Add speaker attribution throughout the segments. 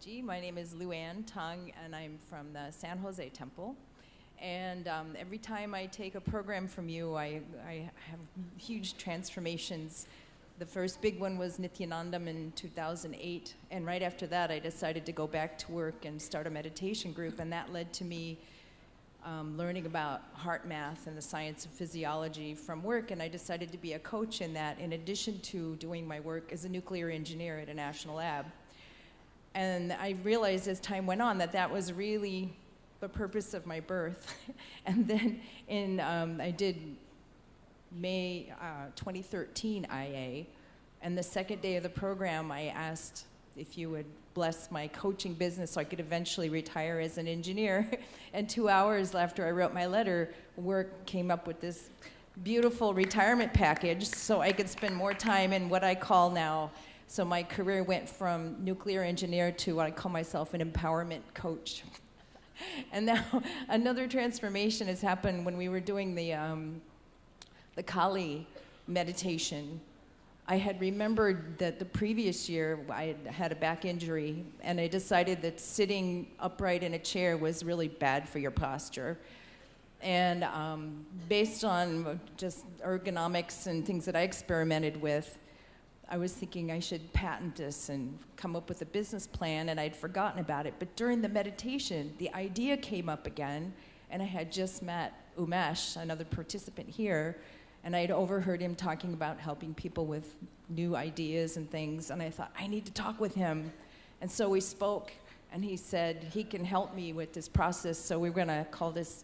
Speaker 1: Swamiji. My name is Luann Tang, and I'm from the San Jose Temple. And every time I take a program from you, I have huge transformations. The first big one was Nithyananda in 2008, and right after that I decided to go back to work and start a meditation group, and that led to me learning about heart math and the science of physiology from work, and I decided to be a coach in that, in addition to doing my work as a nuclear engineer at a national lab. And I realized as time went on that that was really the purpose of my birth. And then I did May 2013 IA, and the second day of the program I asked if you would bless my coaching business so I could eventually retire as an engineer. And 2 hours after I wrote my letter, work came up with this beautiful retirement package so I could spend more time in what I call now. So my career went from nuclear engineer to what I call myself an empowerment coach. And now another transformation has happened when we were doing the Kali meditation. I had remembered that the previous year I had a back injury, and I decided that sitting upright in a chair was really bad for your posture. And based on just ergonomics and things that I experimented with, I was thinking I should patent this and come up with a business plan, and I'd forgotten about it. But during the meditation, the idea came up again, and I had just met Umesh, another participant here, and I'd overheard him talking about helping people with new ideas and things, and I thought, I need to talk with him. And so we spoke, and he said he can help me with this process, so we're gonna call this,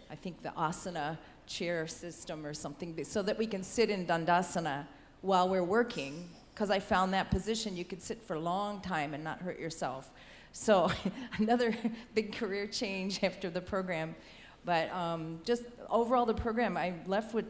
Speaker 1: I think, the asana chair system or something, so that we can sit in Dandasana while we're working, because I found that position you could sit for a long time and not hurt yourself. So another big career change after the program. But just overall the program, I left with,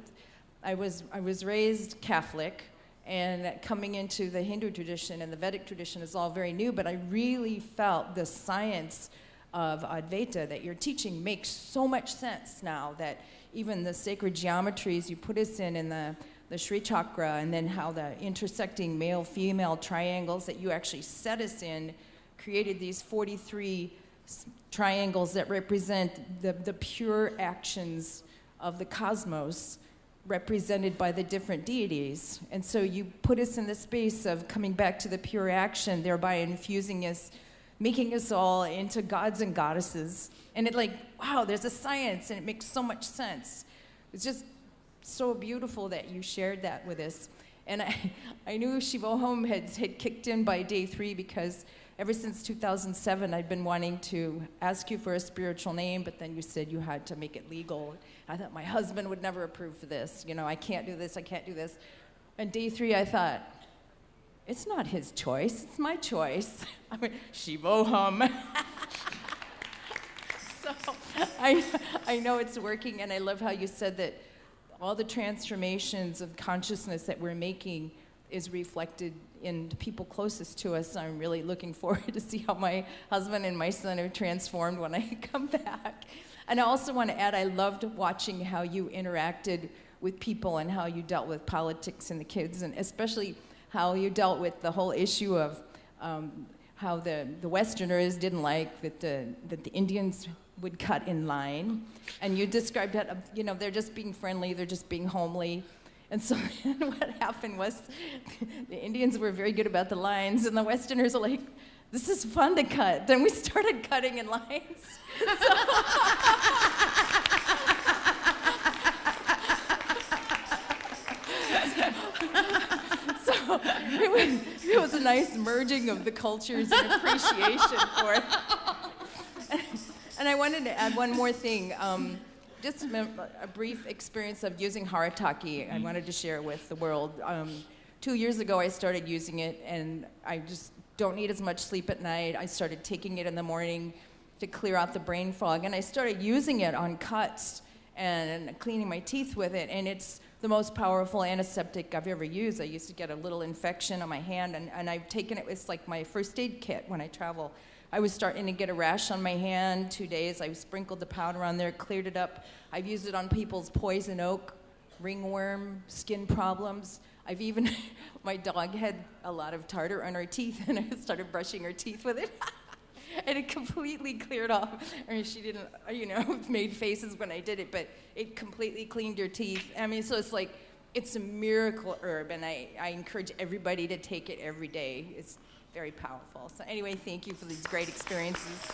Speaker 1: I was raised Catholic, and coming into the Hindu tradition and the Vedic tradition is all very new, but I really felt the science of Advaita that you're teaching makes so much sense now, that even the sacred geometries you put us in the Sri Chakra, and then how the intersecting male-female triangles that you actually set us in created these 43 triangles that represent the pure actions of the cosmos, represented by the different deities. And so you put us in the space of coming back to the pure action, thereby infusing us, making us all into gods and goddesses. And it wow, there's a science, and it makes so much sense. It's just so beautiful that you shared that with us. And I knew Shivoham had kicked in by day 3, because ever since 2007, I'd been wanting to ask you for a spiritual name, but then you said you had to make it legal. I thought my husband would never approve for this. You know, I can't do this, I can't do this. And day 3, I thought, it's not his choice, it's my choice. I mean, Shivoham. So I know it's working, and I love how you said that all the transformations of consciousness that we're making is reflected in the people closest to us. I'm really looking forward to see how my husband and my son are transformed when I come back. And I also want to add, I loved watching how you interacted with people and how you dealt with politics and the kids, and especially how you dealt with the whole issue of how the Westerners didn't like that the Indians would cut in line. And you described that, you know, they're just being friendly, they're just being homely. And so what happened was the Indians were very good about the lines, and the Westerners were like, this is fun to cut. Then we started cutting in lines. So it was a nice merging of the cultures and appreciation for it. And I wanted to add one more thing. Just a brief experience of using Harataki I wanted to share with the world. 2 years ago, I started using it, and I just don't need as much sleep at night. I started taking it in the morning to clear out the brain fog, and I started using it on cuts and cleaning my teeth with it, and it's the most powerful antiseptic I've ever used. I used to get a little infection on my hand, and I've taken it. It's like my first aid kit when I travel. I was starting to get a rash on my hand, 2 days. I sprinkled the powder on there, cleared it up. I've used it on people's poison oak, ringworm, skin problems. I've even, my dog had a lot of tartar on her teeth, and I started brushing her teeth with it. And it completely cleared off. I mean, she didn't, made faces when I did it, but it completely cleaned your teeth. I mean, so it's like, it's a miracle herb, and I encourage everybody to take it every day. It's very powerful. So anyway, thank you for these great experiences.